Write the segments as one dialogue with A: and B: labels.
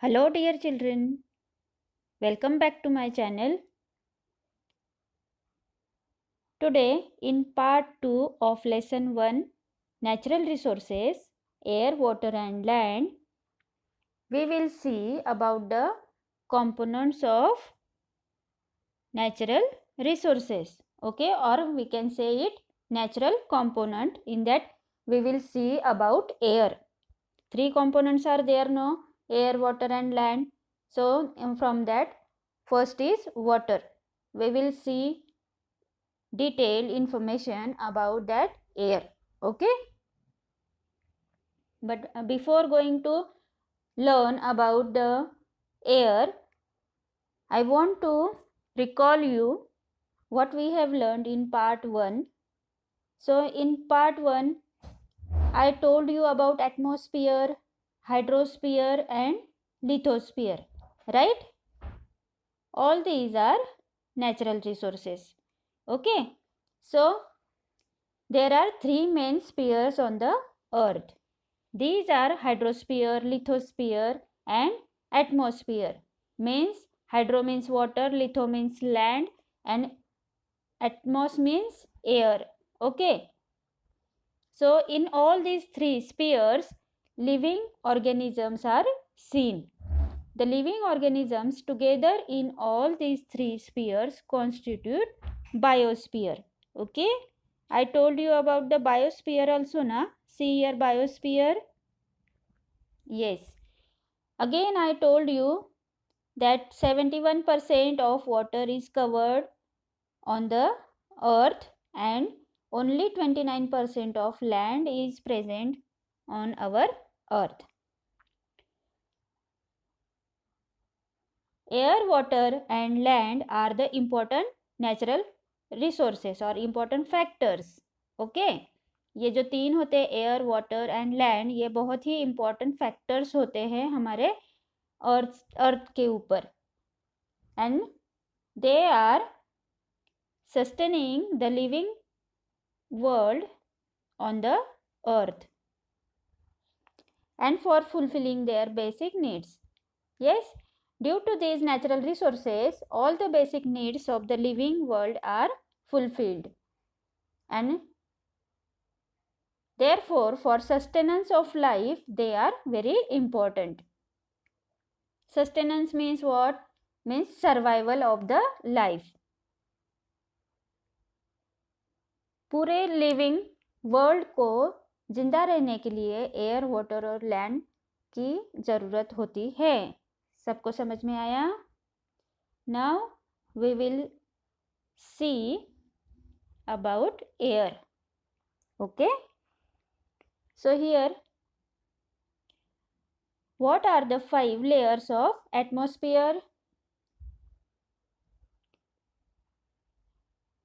A: Hello, dear children. Welcome back to my channel. Today, in part 2 of lesson 1, Natural Resources, Air, Water, and Land, we will see about the components of natural resources. Okay, or we can say it natural component. In that, we will see about air. Three components are there, no? Air, water, and land. So, from that, first is water. We will see detailed information about that air. Okay, but before going to learn about the air, I want to recall you what we have learned in part 1. So in part 1 I told you about atmosphere, hydrosphere, and lithosphere, right? All these are natural resources. Okay, so there are three main spheres on the earth. These are hydrosphere, lithosphere, and atmosphere. Means hydro means water, litho means land, and atmos means air. Okay. So in all these three spheres, living organisms are seen. The living organisms together in all these three spheres constitute biosphere. Okay. I told you about the biosphere also, na? See here, biosphere. Yes. Again, I told you that 71% of water is covered on the earth and only 29% of land is present on our earth. Air, water, and land are the important natural resources or important factors. Okay, ये जो तीन होते हैं air, water and land, ये बहुत ही important factors होते हैं हमारे अर्थ के ऊपर, and they are sustaining the living world on the earth and for fulfilling their basic needs. Yes, due to these natural resources, all the basic needs of the living world are fulfilled, and therefore for sustenance of life they are very important. Sustenance means what? Means survival of the life. पूरे living world को जिंदा रहने के लिए air, water और land की ज़रूरत होती है. सबको समझ में आया? Now we will see about air. Okay, so here what are the 5 layers of atmosphere?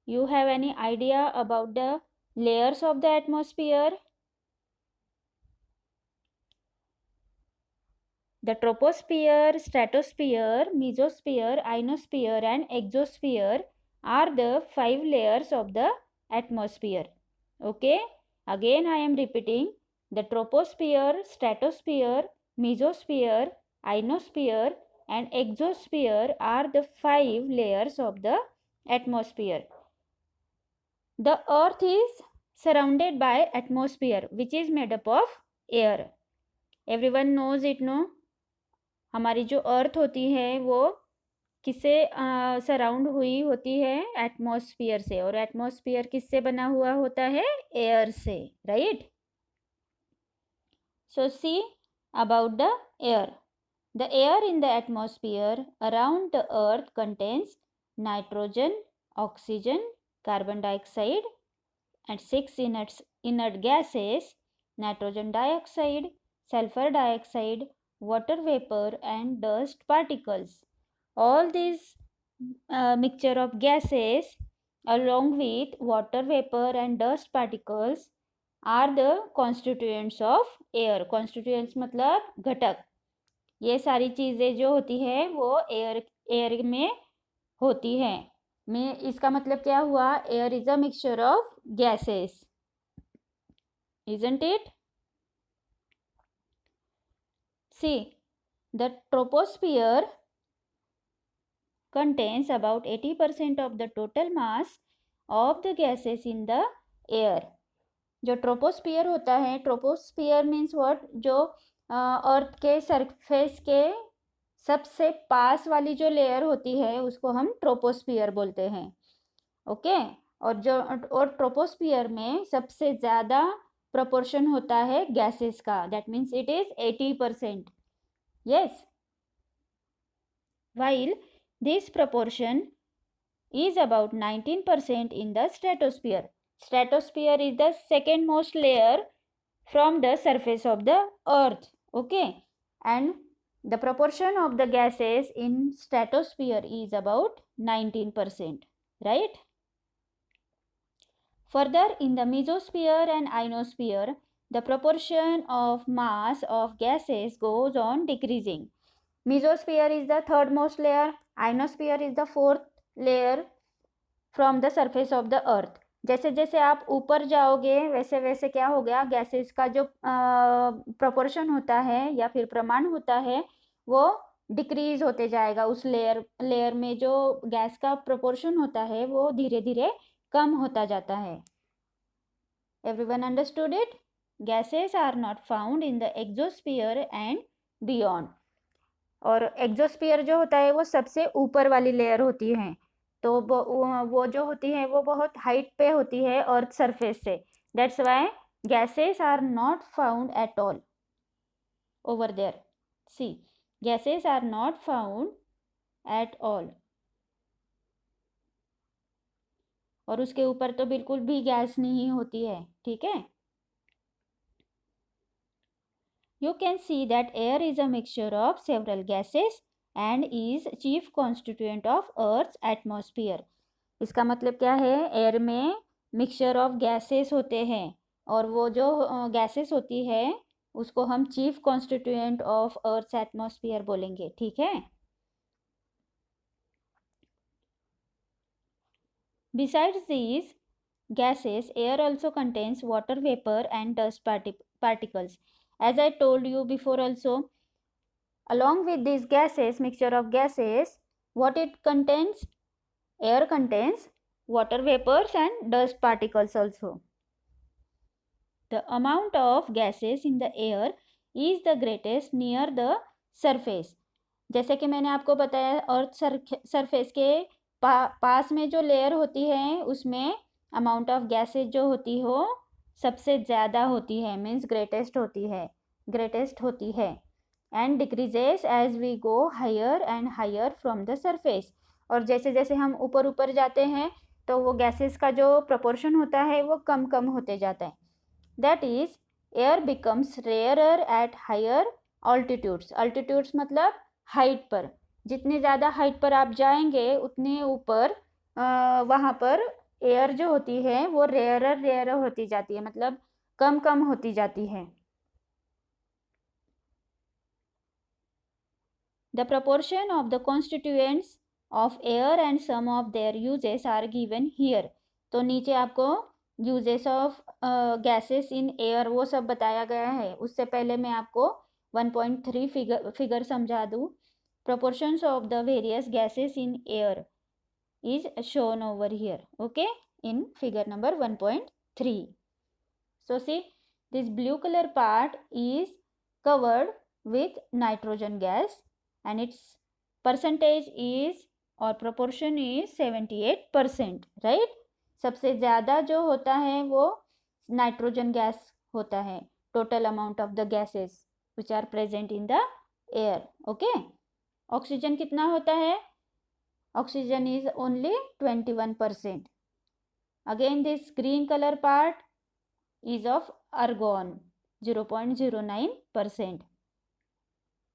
A: You have any idea about the layers of the atmosphere? The troposphere, stratosphere, mesosphere, ionosphere, and exosphere are the 5 layers of the atmosphere. Okay, again I am repeating. The troposphere, stratosphere, mesosphere, ionosphere, and exosphere are the 5 layers of the atmosphere. The earth is surrounded by atmosphere which is made up of air. Everyone knows it, no? हमारी जो अर्थ होती है वो किससे surround हुई होती है? Atmosphere से. और एटमॉस्फेयर किससे बना हुआ होता है? एयर से, right? So see about the air. The air in the atmosphere around the earth contains nitrogen, oxygen, carbon dioxide, and 6 inert gases: nitrogen dioxide, sulfur dioxide, water vapor, and dust particles. All these mixture of gases along with water vapor and dust particles are the constituents of air. Constituents मतलब घटक. ये सारी चीज़ें जो होती है वो air में होती हैं. में इसका मतलब क्या हुआ? Air is a mixture of gases, isn't it? See, The troposphere contains about 80% of the total mass of the gases in the air. जो ट्रोपोस्फियर होता है, ट्रोपोस्फियर मीन्स व्हाट, जो अर्थ के सरफेस के सबसे पास वाली जो लेयर होती है उसको हम ट्रोपोस्फियर बोलते हैं. ओके. और ट्रोपोस्फियर में सबसे ज़्यादा प्रपोर्शन होता है गैसेस का. That means it is 80%. Yes. while this proportion is about 19% in the stratosphere. Stratosphere is the second most layer from the surface of the earth. Okay. And the proportion of the gases in stratosphere is about 19%. Right? Further, in the mesosphere and ionosphere, the proportion of mass of gases goes on decreasing. Mesosphere is the third most layer. Ionosphere is the fourth layer from the surface of the earth. जैसे जैसे आप ऊपर जाओगे वैसे वैसे क्या हो गया, गैसेस का जो प्रोपोर्शन होता है या फिर प्रमाण होता है वो डिक्रीज होते जाएगा. उस लेयर में जो गैस का प्रोपोर्शन होता है वो धीरे धीरे कम होता जाता है. Everyone understood it? Gases are not found in the exosphere and beyond. और एक्सोस्फीयर जो होता है वो सबसे ऊपर वाली लेयर होती है. तो वो जो होती है वो बहुत हाइट पे होती है अर्थ सरफेस से. That's why gases are not found at all over there. See, gases are not found at all. और उसके ऊपर तो बिल्कुल भी गैस नहीं होती है. ठीक है. You can see that air is a mixture of several gases and is chief constituent of Earth's atmosphere. इसका मतलब क्या है, एयर में मिक्सचर ऑफ गैसेस होते हैं और वो जो गैसेस होती है उसको हम chief constituent of earth's atmosphere बोलेंगे. ठीक है. Besides these gases, air also contains water vapor and dust particles. As I told you before also, along with these gases, mixture of gases, what it contains? Air contains water vapors and dust particles also. The amount of gases in the air is the greatest near the surface. जैसे कि मैंने आपको बताया, earth surface के पास में जो layer होती है उसमें अमाउंट ऑफ गैसेज जो होती हो सबसे ज़्यादा होती है. मीन्स ग्रेटेस्ट होती है. And decreases as we go higher and higher from the surface. और जैसे जैसे हम ऊपर जाते हैं तो वो गैसेस का जो प्रपोर्शन होता है वो कम कम होते जाता है. That is air becomes rarer at higher altitudes. Altitudes मतलब हाइट पर. जितने ज़्यादा हाइट पर आप जाएंगे उतने ऊपर वहाँ पर एयर जो होती है वो रेयरर होती जाती है, मतलब कम कम होती जाती है. The proportion of the constituents of air and some of their uses are given here. तो नीचे आपको uses of gases in air वो सब बताया गया है. उससे पहले मैं आपको 1.3 फिगर समझा दूँ. Proportions of the various gases in air is shown over here. Okay, in figure number 1.3. So see, this blue color part is covered with nitrogen gas and its percentage is और proportion is 78%. right? सबसे ज़्यादा जो होता है वो nitrogen gas होता है. Total amount of the gases which are present in the air. okay? Oxygen कितना होता है? Oxygen is only 21%. Again this green colour part is of argon 0.09%.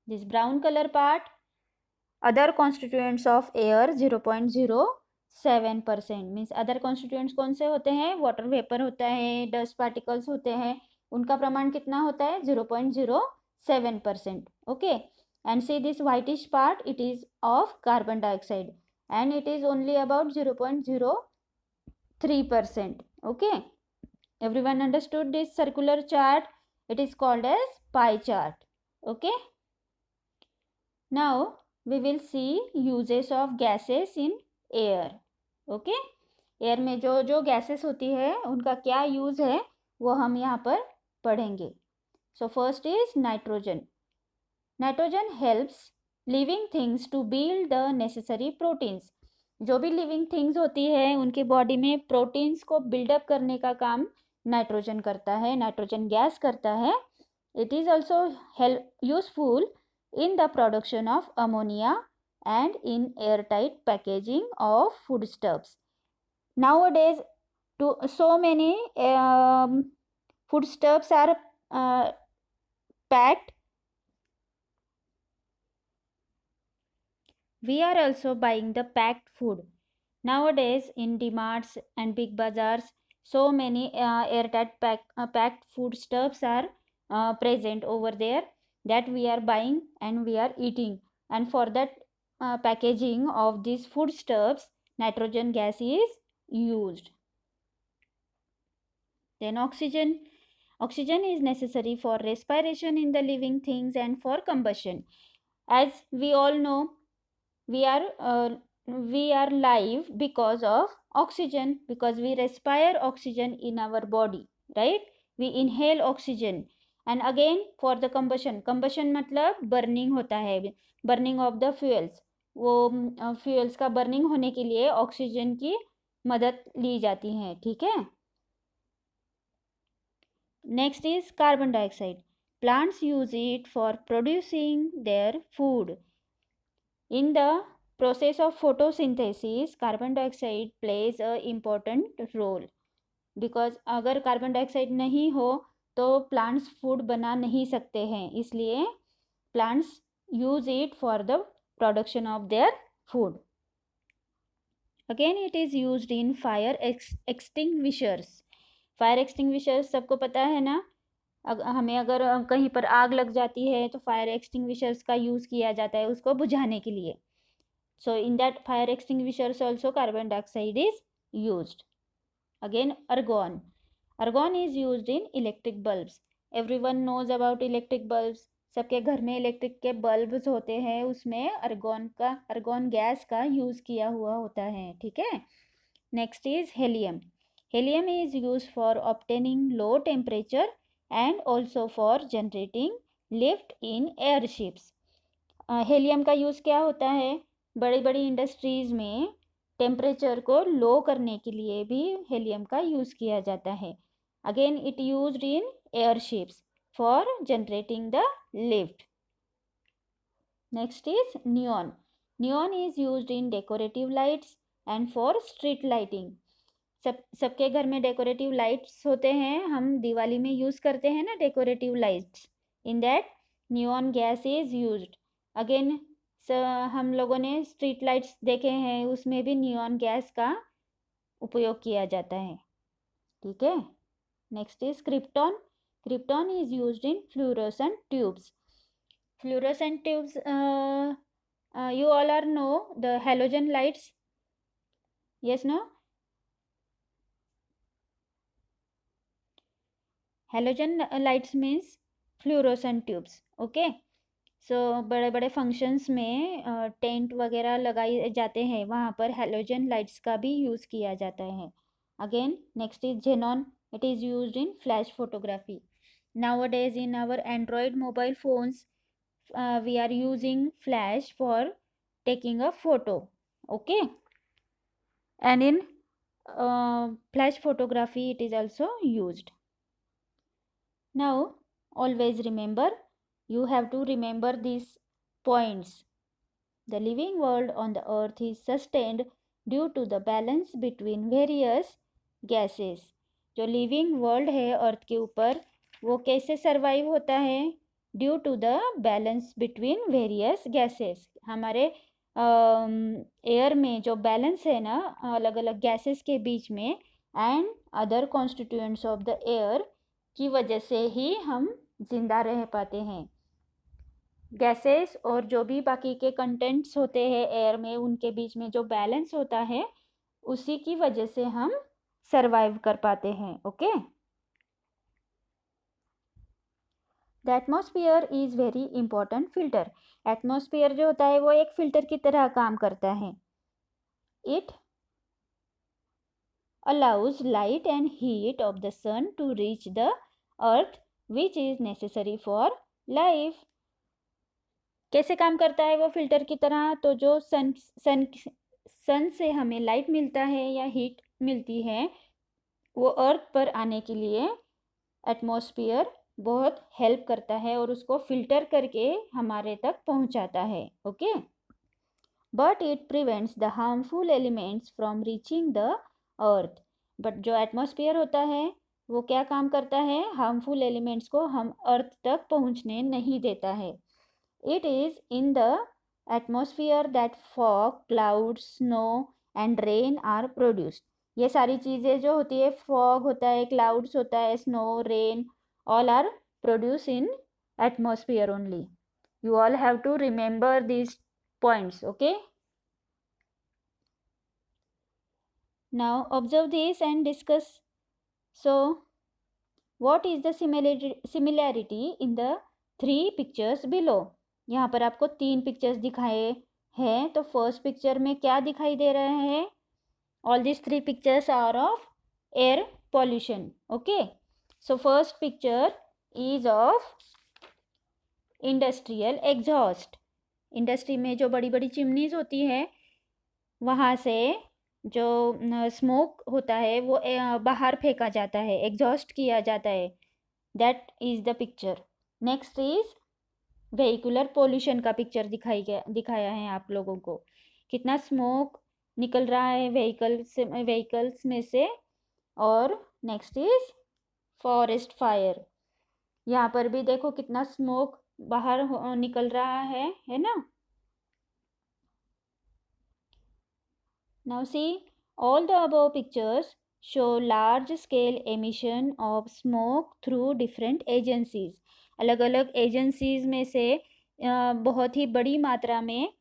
A: This brown color part other constituents of air 0.07%. Means other constituents कौन से होते हैं? Water vapour होता है, dust particles होते हैं. उनका प्रमाण कितना होता है? 0.07%. Okay. And see this whitish part, it is of carbon dioxide and it is only about 0.03%. okay. Everyone understood this circular chart? It is called as pie chart. okay. Now we will see uses of gases in air. Okay, air में जो जो gases होती है उनका क्या use है वो हम यहाँ पर पढ़ेंगे. So first is nitrogen. Nitrogen helps living things to build the necessary proteins. जो भी लिविंग थिंग्स होती है उनके बॉडी में प्रोटीन्स को बिल्डअप करने का काम नाइट्रोजन करता है, नाइट्रोजन गैस करता है. It is also useful in the production of ammonia and in airtight packaging of foodstuffs. Nowadays, so many foodstuffs are packed. We are also buying the packed food. Nowadays, in DMarts and big bazaars, so many airtight packed foodstuffs are present over there that we are buying and we are eating. And for that packaging of these foodstuffs, nitrogen gas is used. Then oxygen. Oxygen is necessary for respiration in the living things and for combustion. As we all know, we are live because of oxygen, because we respire oxygen in our body, right? We inhale oxygen. And again for the combustion मतलब burning होता है, burning of the fuels. वो fuels का burning होने के लिए oxygen की मदद ली जाती है. ठीक है. Next is carbon dioxide. Plants use it for producing their food. In the process of photosynthesis, carbon dioxide plays a important role. Because अगर कार्बन डाइऑक्साइड नहीं हो तो प्लांट्स फूड बना नहीं सकते हैं, इसलिए plants use it for the production of their food. Again it is used in fire extinguishers. Fire extinguishers सबको पता है ना. हमें अगर कहीं पर आग लग जाती है तो फायर एक्सटिंग्विशर्स का यूज़ किया जाता है उसको बुझाने के लिए. So in that fire extinguishers also carbon dioxide is used. Again argon. Argon is used in electric bulbs. Everyone knows about electric bulbs. सबके घर में इलेक्ट्रिक के बल्ब्स होते हैं, उसमें अर्गॉन गैस का यूज़ किया हुआ होता है. ठीक है. Next is helium. Helium is use for obtaining low temperature and also for generating lift in airships. Helium का यूज़ क्या होता है? बड़ी बड़ी इंडस्ट्रीज़ में टेम्परेचर को लो करने के लिए भी हेलियम का यूज़ किया जाता है. Again it used in airships for generating the lift. Next is neon. Neon is used in decorative lights and for street lighting. सबके घर में डेकोरेटिव लाइट्स होते हैं, हम दिवाली में यूज़ करते हैं ना decorative lights. In that neon gas is used. Again हम लोगों ने स्ट्रीट लाइट्स देखे हैं, उसमें भी नियॉन गैस का उपयोग किया जाता है. ठीक है. Next is krypton. Krypton is used in fluorescent tubes. Fluorescent tubes you all are know the halogen lights. Yes, no? Halogen lights means fluorescent tubes. Okay. सो बड़े बड़े फंक्शंस में टेंट वगैरह लगाए जाते हैं, वहाँ पर हेलोजन लाइट्स का भी यूज़ किया जाता है. Again next is xenon. It is used in flash photography. Nowadays in our Android mobile phones we are using flash for taking a photo. Okay. And in flash photography it is also used. Now always remember, you have to remember these points. The living world on the earth is sustained due to the balance between various gases. जो living world है earth के ऊपर वो कैसे survive होता है? Due to the balance between various gases. हमारे air में जो बैलेंस है ना अलग अलग गैसेस के बीच में and other constituents of the air की वजह से ही हम जिंदा रह पाते हैं. गैसेस और जो भी बाकी के कंटेंट्स होते हैं एयर में उनके बीच में जो बैलेंस होता है उसी की वजह से हम सर्वाइव कर पाते हैं. Okay. The atmosphere is very important filter. Atmosphere जो होता है वो एक फिल्टर की तरह काम करता है. It allows light and heat of the sun to reach the earth which is necessary for life. कैसे काम करता है वो फिल्टर की तरह? तो जो सन से हमें लाइट मिलता है या हीट मिलती है वो अर्थ पर आने के लिए एटमॉस्फेयर बहुत हेल्प करता है और उसको फिल्टर करके हमारे तक पहुंचाता है. Okay, but it prevents the harmful elements from reaching the earth. But जो एटमॉस्फेयर होता है वो क्या काम करता है? हार्मफुल एलिमेंट्स को हम अर्थ तक पहुंचने नहीं देता है. It is in the atmosphere that fog, cloud, snow and rain are produced. ये सारी चीज़ें जो होती है, फॉग होता है, क्लाउड्स होता है, snow, rain, all are produce in atmosphere only. You all have to remember these points. Okay, now observe this and discuss. So what is the similarity in the three pictures below? यहाँ पर आपको 3 pictures दिखाए हैं. तो first picture में क्या दिखाई दे रहा है? All these 3 pictures are of air pollution. Okay, so first picture is of industrial exhaust. Industry में जो बड़ी बड़ी चिमनीज होती है वहाँ से जो स्मोक होता है वो बाहर फेंका जाता है, एग्जॉस्ट किया जाता है. That is the picture. Next is vehicular pollution का पिक्चर दिखाया है आप लोगों को. कितना स्मोक निकल रहा है व्हीकल्स में से. और नेक्स्ट इज फॉरेस्ट फायर. यहाँ पर भी देखो कितना स्मोक बाहर निकल रहा है ना. Now see, all the above pictures show large scale emission of smoke through different agencies. अलग अलग एजेंसीज में से बहुत ही बड़ी मात्रा में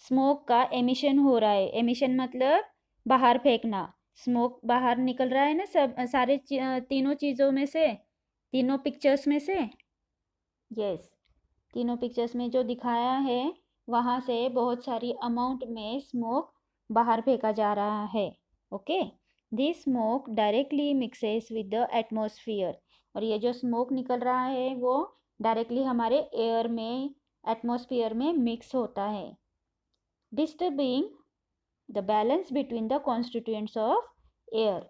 A: स्मोक का एमिशन हो रहा है. एमिशन मतलब बाहर फेंकना. स्मोक बाहर निकल रहा है ना सारे तीनों चीज़ों में से, तीनों पिक्चर्स में से. यस, तीनों पिक्चर्स में जो दिखाया है वहाँ से बहुत सारी अमाउंट में स्मोक बाहर फेंका जा रहा है. Okay, this smoke directly mixes with the atmosphere. और ये जो स्मोक निकल रहा है वो डायरेक्टली हमारे एयर में, एटमॉस्फेयर में मिक्स होता है, disturbing the balance between the constituents of air.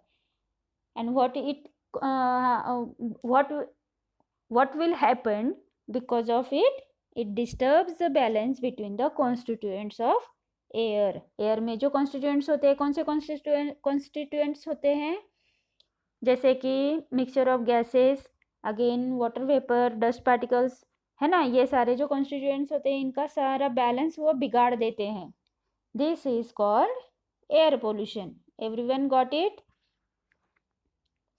A: And what will happen because of it disturbs the balance between the constituents of air. Air में जो कॉन्स्टिट्यूएंट्स होते हैं, कौन से कॉन्स्टिट्यूएंट्स होते हैं? जैसे कि mixture of gases, again water vapour, dust particles, है ना. ये सारे जो कॉन्स्टिट्यूएंट्स होते हैं इनका सारा बैलेंस वो बिगाड़ देते हैं. This is called air pollution. Everyone got it?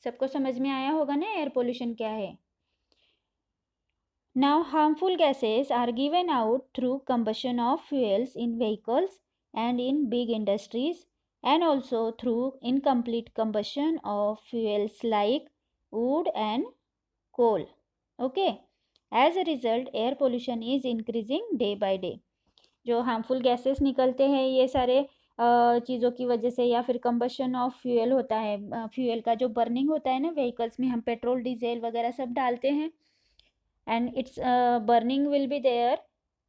A: सबको समझ में आया होगा ना एयर पोल्यूशन क्या है. Now harmful gases are given out through combustion of fuels in vehicles and in big industries, and also through incomplete combustion of fuels like wood and coal. Okay, as a result air pollution is increasing day by day. जो harmful gases निकलते हैं ये सारे चीज़ों की वजह से, या फिर कंबशन ऑफ फ्यूल होता है, फ्यूल का जो बर्निंग होता है ना व्हीकल्स में, हम पेट्रोल डीजल वगैरह सब डालते हैं, and its burning will be there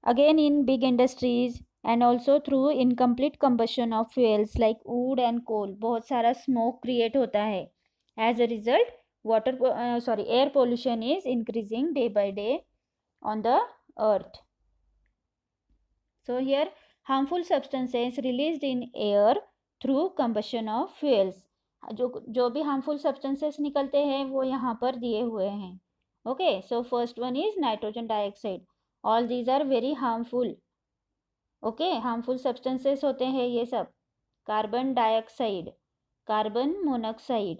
A: again in big industries and also through incomplete combustion of fuels like wood and coal. बहुत सारा smoke create होता है. As a result air pollution is increasing day by day on the earth. So here harmful substances released in air through combustion of fuels. जो भी harmful substances निकलते हैं वो यहाँ पर दिए हुए हैं. Okay, so first one is nitrogen dioxide. All these are very harmful. Okay, harmful substances होते हैं ये सब. Carbon dioxide, carbon monoxide,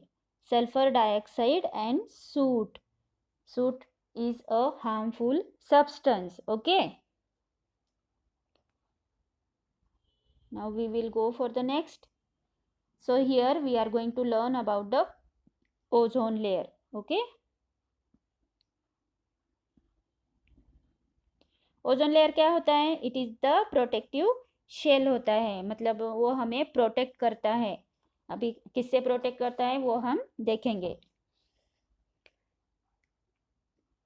A: sulfur dioxide and soot. Soot is a harmful substance. Okay, now we will go for the next. So here we are going to learn about the ozone layer. Okay, ozone layer क्या होता है? It is the protective shell होता है, मतलब वो हमें protect करता है। अभी किससे प्रोटेक्ट करता है वो हम देखेंगे।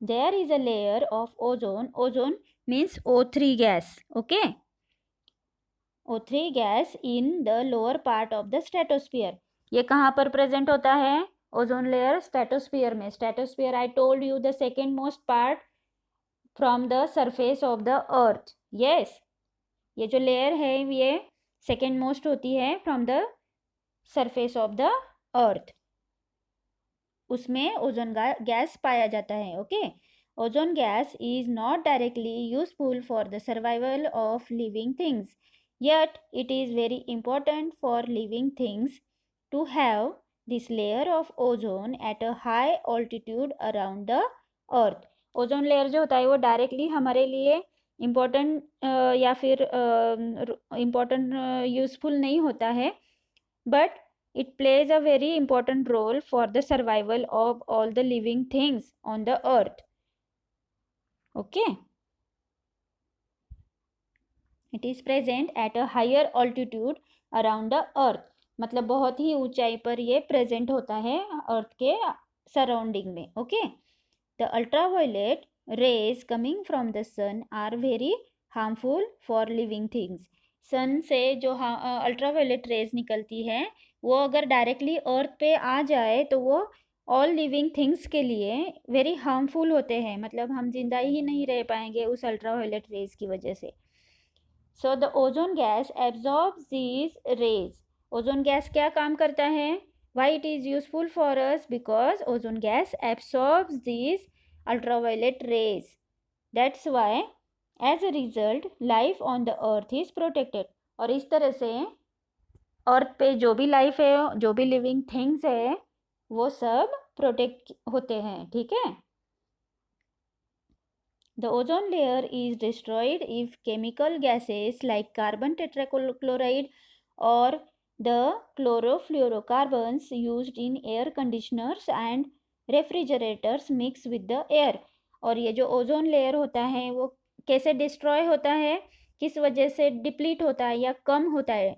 A: There is a layer of ozone. Ozone means O3 gas. Okay. O3 gas in the lower part of the stratosphere. ये कहाँ पर प्रेजेंट होता है? ओजोन लेयर स्ट्रेटोस्फीयर में. Stratosphere I told you the second most part from the surface of the earth. Yes, ये जो layer है ये सेकेंड मोस्ट होती है from the surface of the earth. उसमें ओजोन गैस पाया जाता है. Okay. Ozone gas is not directly useful for the survival of living things, yet it is very important for living things to have this layer of ozone at a high altitude around the earth. Ozone layer जो होता है वो directly हमारे लिए important या फिर important useful नहीं होता है, but it plays a very important role for the survival of all the living things on the earth. Okay. It is present at a higher altitude around the earth. मतलब बहुत ही ऊंचाई पर ये present होता है अर्थ के surrounding में. Okay. The ultraviolet rays coming from the sun are very harmful for living things. सन से जो अल्ट्रावायलेट रेज निकलती है वो अगर डायरेक्टली अर्थ पे आ जाए तो वो ऑल लिविंग थिंग्स के लिए वेरी हार्मफुल होते हैं. मतलब हम जिंदा ही नहीं रह पाएंगे उस अल्ट्रावायलेट रेज की वजह से. So the ozone gas absorbs these rays. Ozone gas क्या काम करता है? Why it is useful for us? Because ozone gas absorbs these ultraviolet rays. That's why as a result life on the earth is protected. और इस तरह से अर्थ पे जो भी लाइफ है, जो भी लिविंग थिंग्स है, वो सब प्रोटेक्ट होते हैं. ठीक है. The ozone layer is destroyed if chemical gases like carbon tetrachloride or the chlorofluorocarbons used in air conditioners and refrigerators mix with the air. और ये जो ओजोन लेयर होता है वो कैसे डिस्ट्रॉय होता है, किस वजह से डिप्लीट होता है या कम होता है,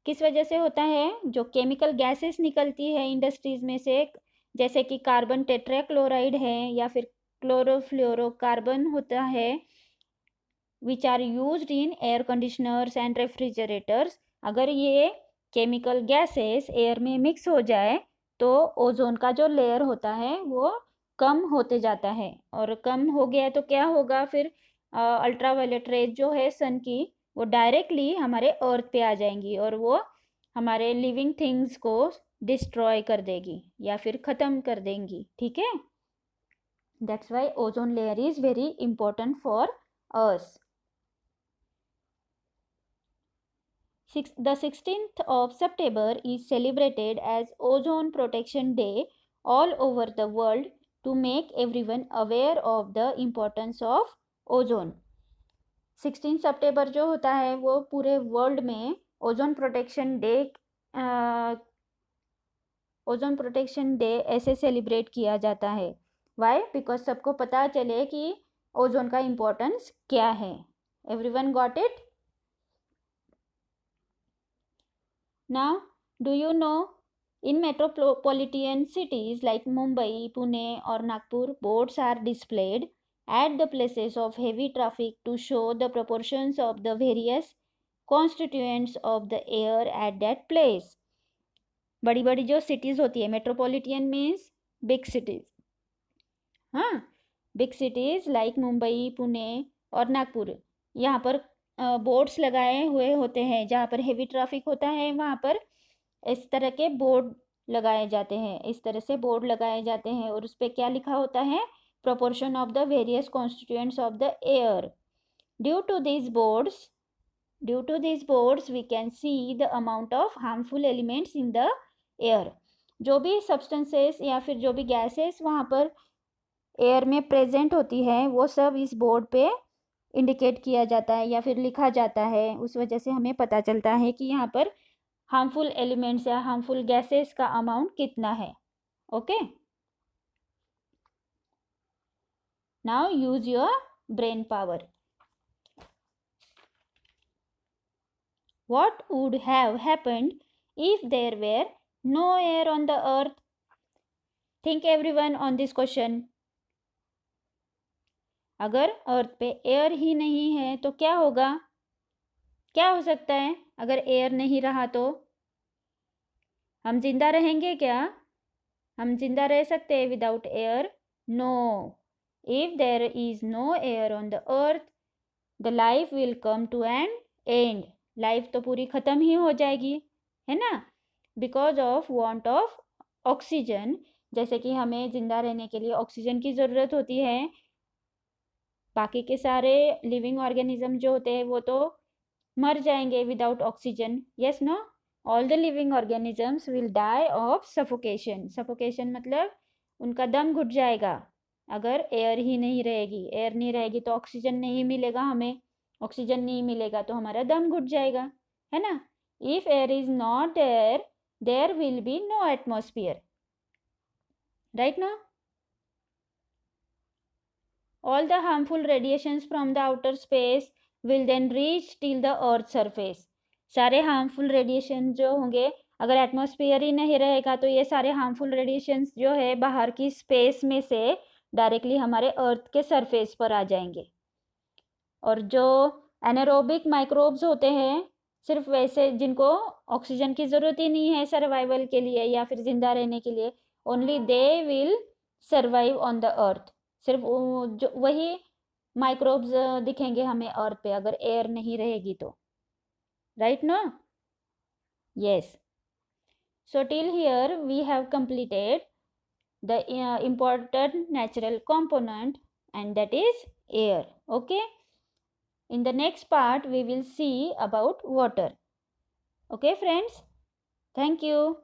A: किस वजह से होता है? जो केमिकल गैसेस निकलती है इंडस्ट्रीज में से, जैसे कि कार्बन टेट्राक्लोराइड है या फिर क्लोरोफ्लोरोकार्बन होता है, which are used in air conditioners and refrigerators. अगर ये केमिकल गैसेस एयर में मिक्स हो जाए तो ओजोन का जो लेयर होता है वो कम होते जाता है. और कम हो गया तो क्या होगा फिर? अल्ट्रावायलेट रेज जो है सन की वो डायरेक्टली हमारे अर्थ पे आ जाएंगी और वो हमारे लिविंग थिंग्स को डिस्ट्रॉय कर देगी या फिर ख़त्म कर देंगी. ठीक है. That's why ozone layer is very important for us. The 16th of September is celebrated as Ozone Protection Day all over the world to make everyone aware of the importance of ozone. 16 सितंबर जो होता है वो पूरे world में ozone protection day ऐसे celebrate किया जाता है. वाई? बिकॉज सबको पता चले कि ओजोन का इम्पोर्टेंस क्या है. Everyone got it? Now, do you know, in metropolitan cities like Mumbai, Pune or Nagpur, boards are displayed at the places of heavy traffic to show the proportions of the various constituents of the air at that place. बड़ी बड़ी जो cities होती है, metropolitan means big cities. हाँ, big cities like Mumbai, Pune और नागपुर, यहाँ पर boards लगाए हुए होते हैं. जहाँ पर हेवी ट्रैफिक होता है वहाँ पर इस तरह के बोर्ड लगाए जाते हैं. इस तरह से बोर्ड लगाए जाते हैं और उस पर क्या लिखा होता है? Proportion of the various constituents of the air. Due to this boards we can see the amount of harmful elements in the air. जो भी सब्सटेंसेस या फिर जो भी गैसेस वहाँ पर एयर में प्रेजेंट होती है वो सब इस बोर्ड पे इंडिकेट किया जाता है या फिर लिखा जाता है. उस वजह से हमें पता चलता है कि यहाँ पर हार्मफुल एलिमेंट्स या हार्मफुल गैसेस का अमाउंट कितना है. Okay. Now use your brain power. What would have happened if there were no air on the earth? Think everyone on this question. अगर अर्थ पे एयर ही नहीं है तो क्या होगा? क्या हो सकता है अगर एयर नहीं रहा तो? हम जिंदा रहेंगे क्या? हम जिंदा रह सकते हैं without air? No. If there is no air on the earth the life will come to an end. Life तो पूरी ख़त्म ही हो जाएगी, है ना? Because of want of oxygen. जैसे कि हमें ज़िंदा रहने के लिए ऑक्सीजन की ज़रूरत होती है, बाकी के सारे लिविंग ऑर्गेनिज्म जो होते हैं वो तो मर जाएंगे without oxygen. Yes no? All the living organisms will die of suffocation. Suffocation मतलब उनका दम घुट जाएगा अगर एयर ही नहीं रहेगी. एयर नहीं रहेगी तो ऑक्सीजन नहीं मिलेगा हमें. ऑक्सीजन नहीं मिलेगा तो हमारा दम घुट जाएगा, है ना? If air is not there there will be no atmosphere. Right ना? All the harmful radiations from the outer space will then reach till the earth surface. सारे हार्मफुल रेडिएशन जो होंगे, अगर एटमॉस्फेयर ही नहीं रहेगा तो ये सारे हार्मफुल रेडिएशंस जो है बाहर की स्पेस में से डायरेक्टली हमारे अर्थ के सरफेस पर आ जाएंगे. और जो एनारोबिक माइक्रोब्स होते हैं, सिर्फ वैसे जिनको ऑक्सीजन की ज़रूरत ही नहीं है सर्वाइवल के लिए या फिर ज़िंदा रहने के लिए, only they will survive on the अर्थ. सिर्फ जो वही माइक्रोब्स दिखेंगे हमें अर्थ पे अगर एयर नहीं रहेगी तो. Right no? Yes. So till here we have completed the important natural component and that is air. Okay? In the next part we will see about water. Okay friends? Thank you.